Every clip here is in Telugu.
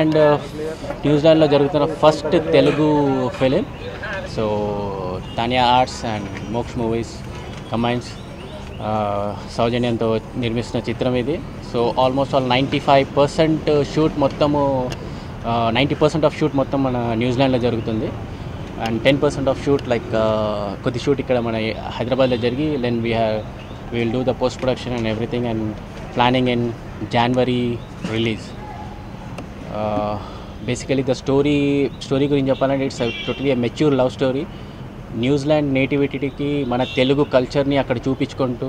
అండ్ న్యూజిలాండ్లో జరుగుతున్న first Telugu film. So Tania arts and Moksh movies combines సౌజన్యంతో నిర్మిస్తున్న చిత్రం ఇది. సో ఆల్మోస్ట్ ఆల్ 95% షూట్ మొత్తము 90% ఆఫ్ షూట్ మొత్తం మన న్యూజిలాండ్లో జరుగుతుంది. అండ్ 10% ఆఫ్ షూట్ లైక్ కొద్ది షూట్ ఇక్కడ మన హైదరాబాద్లో జరిగి then we will do the post production and everything and planning in January release. Basically the story గురించి చెప్పాలంటే it's totally mature love story. New Zealand నేటివిటీకి మన తెలుగు కల్చర్ని అక్కడ చూపించుకుంటూ,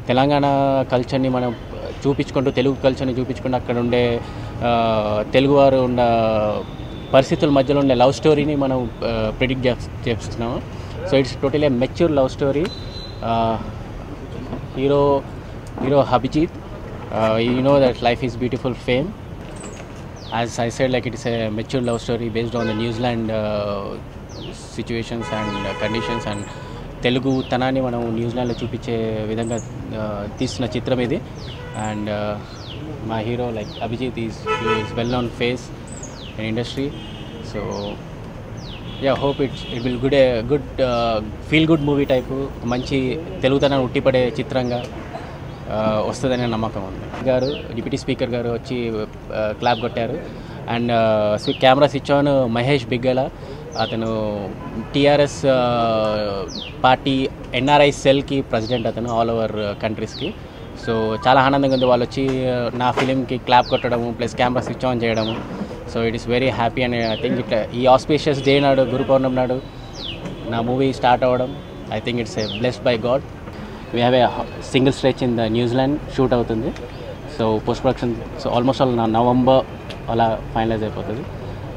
తెలంగాణ కల్చర్ని మనం చూపించుకుంటూ, తెలుగు కల్చర్ని చూపించుకుంటూ, అక్కడ ఉండే తెలుగువారు ఉన్న పరిస్థితుల మధ్యలో ఉండే లవ్ స్టోరీని మనం ప్రెడిక్ట్ చేస్తున్నాము. So it's totally mature love story. Hero Abhijit, you know that life is beautiful fame. As I said, like it is a mature love story based on the New Zealand situations and conditions, and Telugu తనాన్ని మనం న్యూజిలాండ్లో చూపించే విధంగా తీసిన చిత్రం ఇది. అండ్ మా hero like Abhijit is well known face in industry. So yeah, hope it will good feel good movie type, మంచి తెలుగుతనాన్ని ఉట్టిపడే చిత్రంగా వస్తుందనే నమ్మకం ఉంది. డిప్యూటీ స్పీకర్ గారు వచ్చి క్లాప్ కొట్టారు. And camera switch on Mahesh Bigala, అతను టీఆర్ఎస్ పార్టీ ఎన్ఆర్ఐ సెల్కి ప్రెసిడెంట్, అతను ఆల్ ఓవర్ కంట్రీస్కి. సో చాలా ఆనందంగా ఉంది వాళ్ళు వచ్చి నా ఫిలింకి clap కొట్టడము plus camera switch on చేయడము. So it is very happy. And I think ఈ ఆస్పీషియస్ డే నాడు, గురు పౌర్ణమి నాడు నా మూవీ స్టార్ట్ అవ్వడం, I think it's a blessed by God. We have a single stretch in the New Zealand shoot అవుతుంది. So post production almost all November అలా ఫైనలైజ్ అయిపోతుంది.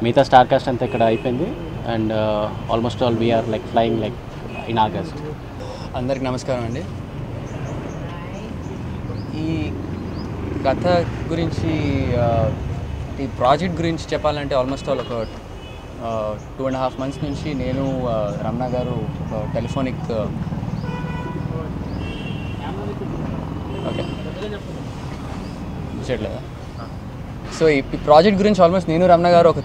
మిగతా స్టార్ కాస్ట్ అంతా ఇక్కడ అయిపోయింది. And almost all we are like flying like in August. అందరికి నమస్కారం అండి. ఈ కథ గురించి, ఈ ప్రాజెక్ట్ గురించి చెప్పాలంటే ఆల్మోస్ట్ ఆల్ ఒక 2.5 months నుంచి నేను, రమణ గారు ఒక టెలిఫోనిక్ చూడలేదా. సో ఈ ప్రాజెక్ట్ గురించి ఆల్మోస్ట్ నేను, రమణ గారు ఒక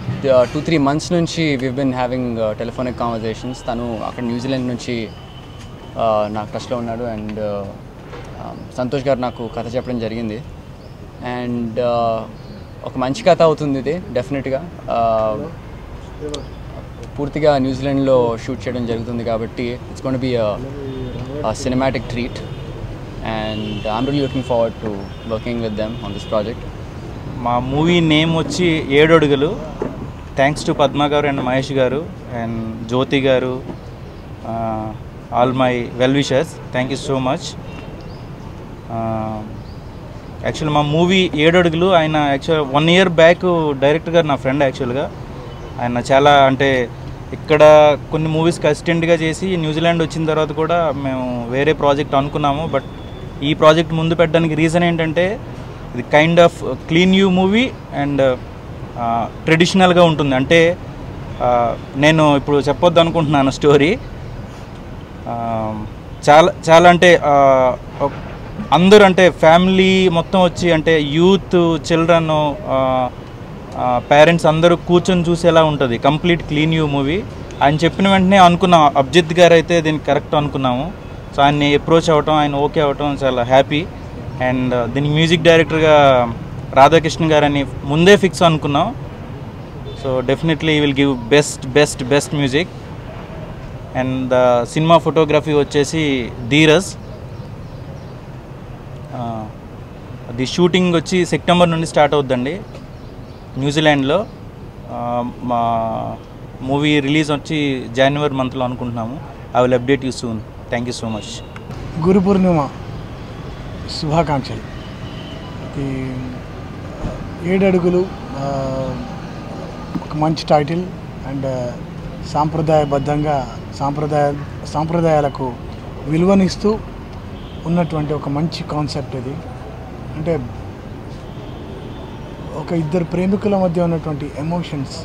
2-3 months నుంచి we been having telephonic conversations. తను అక్కడ న్యూజిలాండ్ నుంచి నాకు టచ్లో ఉన్నాడు. అండ్ సంతోష్ గారు నాకు కథ చెప్పడం జరిగింది. అండ్ ఒక మంచి కథ అవుతుంది ఇది డెఫినెట్గా. పూర్తిగా న్యూజిలాండ్లో షూట్ చేయడం జరుగుతుంది కాబట్టి it's gonna be cinematic treat. And I'm really looking forward to working with them on this project. మా మూవీ నేమ్ వచ్చి 7 అడుగులు. థ్యాంక్స్ టు పద్మ గారు అండ్ మహేష్ గారు అండ్ జ్యోతి గారు, all my well wishers, thank you so much. Actual మా మూవీ 7 అడుగులు, ఆయన యాక్చువల్ 1 year బ్యాక్ డైరెక్టర్ గారు నా ఫ్రెండ్. యాక్చువల్గా ఆయన చాలా అంటే ఇక్కడ కొన్ని మూవీస్కి అసిస్టెంట్గా చేసి న్యూజిలాండ్ వచ్చిన తర్వాత కూడా మేము వేరే ప్రాజెక్ట్ అనుకున్నాము. బట్ ఈ ప్రాజెక్ట్ ముందు పెట్టడానికి రీజన్ ఏంటంటే ఇది kind of clean you movie and ట్రెడిషనల్గా ఉంటుంది. అంటే నేను ఇప్పుడు చెప్పొద్దు అనుకుంటున్నాను స్టోరీ. చాలా అంటే అందరూ అంటే ఫ్యామిలీ మొత్తం వచ్చి, అంటే యూత్, చిల్డ్రన్, పేరెంట్స్ అందరూ కూర్చొని చూసేలా ఉంటుంది. Complete clean you movie. ఆయన చెప్పిన వెంటనే అనుకున్నాం, అభిజిత్ గారు అయితే దీనికి కరెక్ట్ అనుకున్నాము. సో ఆయన్ని అప్రోచ్ అవ్వటం, ఆయన ఓకే అవ్వటం చాలా హ్యాపీ. అండ్ దీనికి మ్యూజిక్ డైరెక్టర్గా రాధాకృష్ణ గారని ముందే ఫిక్స్ అనుకున్నాం. So definitely will give best music. And cinema photography వచ్చేసి ధీరజ్. అది షూటింగ్ వచ్చి సెప్టెంబర్ నుండి స్టార్ట్ అవుద్దండి న్యూజిలాండ్లో. మా మూవీ రిలీజ్ వచ్చి January monthలో అనుకుంటున్నాము. I will update you soon. Thank you so much. Guru Purnima శుభాకాంక్షలు. 7 అడుగులు ఒక మంచి టైటిల్. అండ్ సాంప్రదాయబద్ధంగా సాంప్రదాయాలకు విలువనిస్తూ ఉన్నటువంటి ఒక మంచి కాన్సెప్ట్ ఇది. అంటే ఒక ఇద్దరు ప్రేమికుల మధ్య ఉన్నటువంటి ఎమోషన్స్,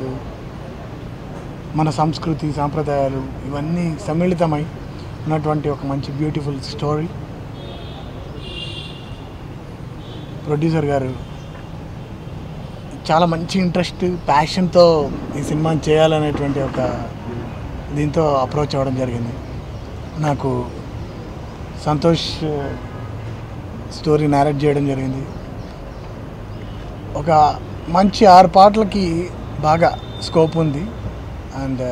మన సంస్కృతి, సాంప్రదాయాలు ఇవన్నీ సమ్మిళితమై ఉన్నటువంటి ఒక మంచి బ్యూటిఫుల్ స్టోరీ. ప్రొడ్యూసర్ గారు చాలా మంచి ఇంట్రెస్ట్, ప్యాషన్తో ఈ సినిమాని చేయాలనేటువంటి ఒక దీంతో అప్రోచ్ అవ్వడం జరిగింది. నాకు సంతోష్ స్టోరీ నేరేట్ చేయడం జరిగింది. ఒక మంచి 6 పాటలకి బాగా స్కోప్ ఉంది. అండ్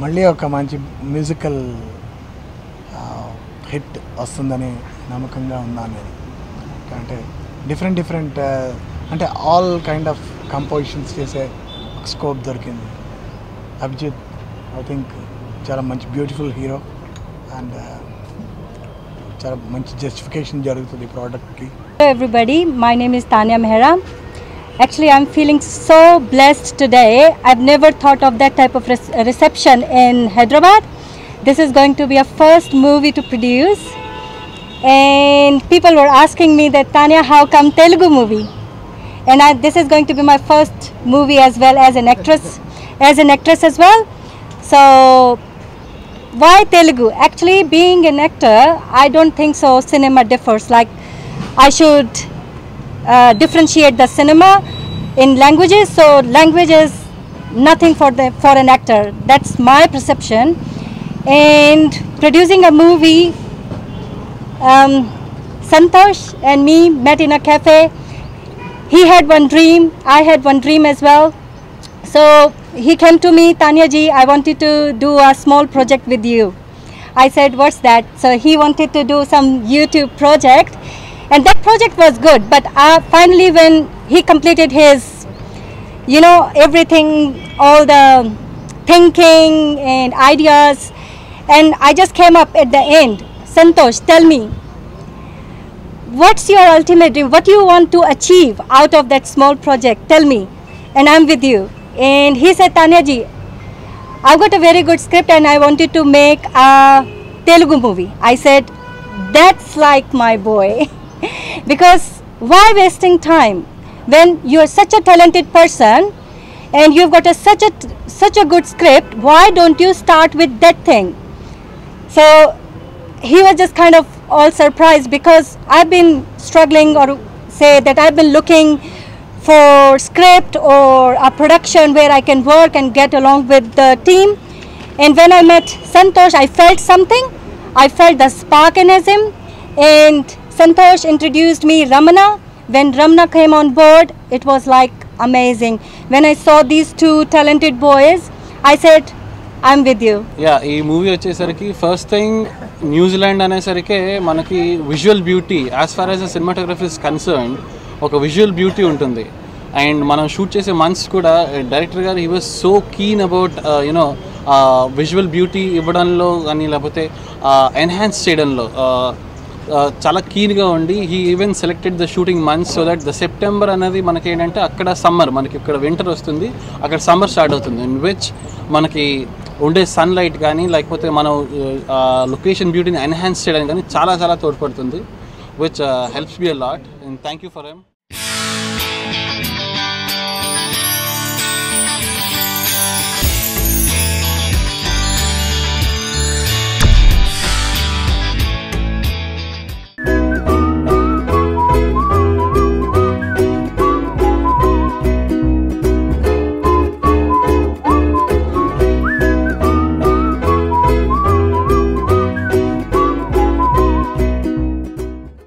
మళ్ళీ ఒక మంచి మ్యూజికల్ హిట్ వస్తుందని నమ్మకంగా ఉన్నాను నేను. అంటే డిఫరెంట్ అంటే ఆల్ కైండ్ ఆఫ్ కంపోజిషన్స్ చేసే ఒక స్కోప్ దొరికింది. అభిజిత్ ఐ థింక్ చాలా మంచి బ్యూటిఫుల్ హీరో అండ్ చాలా మంచి జస్టిఫికేషన్ జరుగుతుంది ఈ ప్రోడక్ట్కి. Hello everybody, my name is Tanya Mehra. Actually, I'm feeling so blessed today. I've never thought of that type of reception in Hyderabad. This is going to be a first movie to produce. And people were asking me that, Tanya, how come Telugu movie? And this is going to be my first movie as well as an actress as well. So, why Telugu? Actually, being an actor, I don't think so cinema differs. Like, I should differentiate the cinema in languages. So language is nothing for an actor. That's my perception. And producing a movie, Santosh and me met in a cafe. He had one dream, I had one dream as well. So he came to me, Tanya ji, I wanted to do a small project with you. I said, what's that? So he wanted to do some YouTube project. And that project was good, but finally when he completed his, everything, all the thinking and ideas, and I just came up at the end, Santosh, tell me, what's your ultimate dream? What do you want to achieve out of that small project? Tell me, and I'm with you. And he said, Tanya ji, I've got a very good script and I wanted to make a Telugu movie. I said, that's like my boy. Because why wasting time when you're such a talented person and you've got such a good script? Why don't you start with that thing? So he was just kind of all surprised, because I've been struggling, or say that I've been looking for script or a production where I can work and get along with the team. And when I met Santosh, I felt something. I felt the spark in him. And Santosh introduced me Ramana. When Ramana came on board, it was like amazing. When I saw these two talented boys, I said, I'm with you. Yeah, ఈ మూవీ వచ్చేసరికి ఫస్ట్ థింగ్ న్యూజిలాండ్ అనేసరికి మనకి visual beauty, as far as the cinematography is concern, ఒక విజువల్ బ్యూటీ ఉంటుంది. అండ్ మనం షూట్ చేసే మంత్స్ కూడా డైరెక్టర్ గారు he was so keen about visual beauty ఇవ్వడంలో కానీ లేకపోతే ఎన్హాన్స్ చేయడంలో చాలా కీన్గా ఉండి he even selected the shooting months so that the September అనేది మనకి ఏంటంటే అక్కడ సమ్మర్, మనకి ఇక్కడ వింటర్ వస్తుంది, అక్కడ సమ్మర్ స్టార్ట్ అవుతుంది. ఇన్ విచ్ మనకి ఉండే సన్లైట్ కానీ లేకపోతే మనం లొకేషన్ బ్యూటీని ఎన్హాన్స్ చేయడానికి కానీ చాలా చాలా తోడ్పడుతుంది, which helps me a lot. And thank you for him.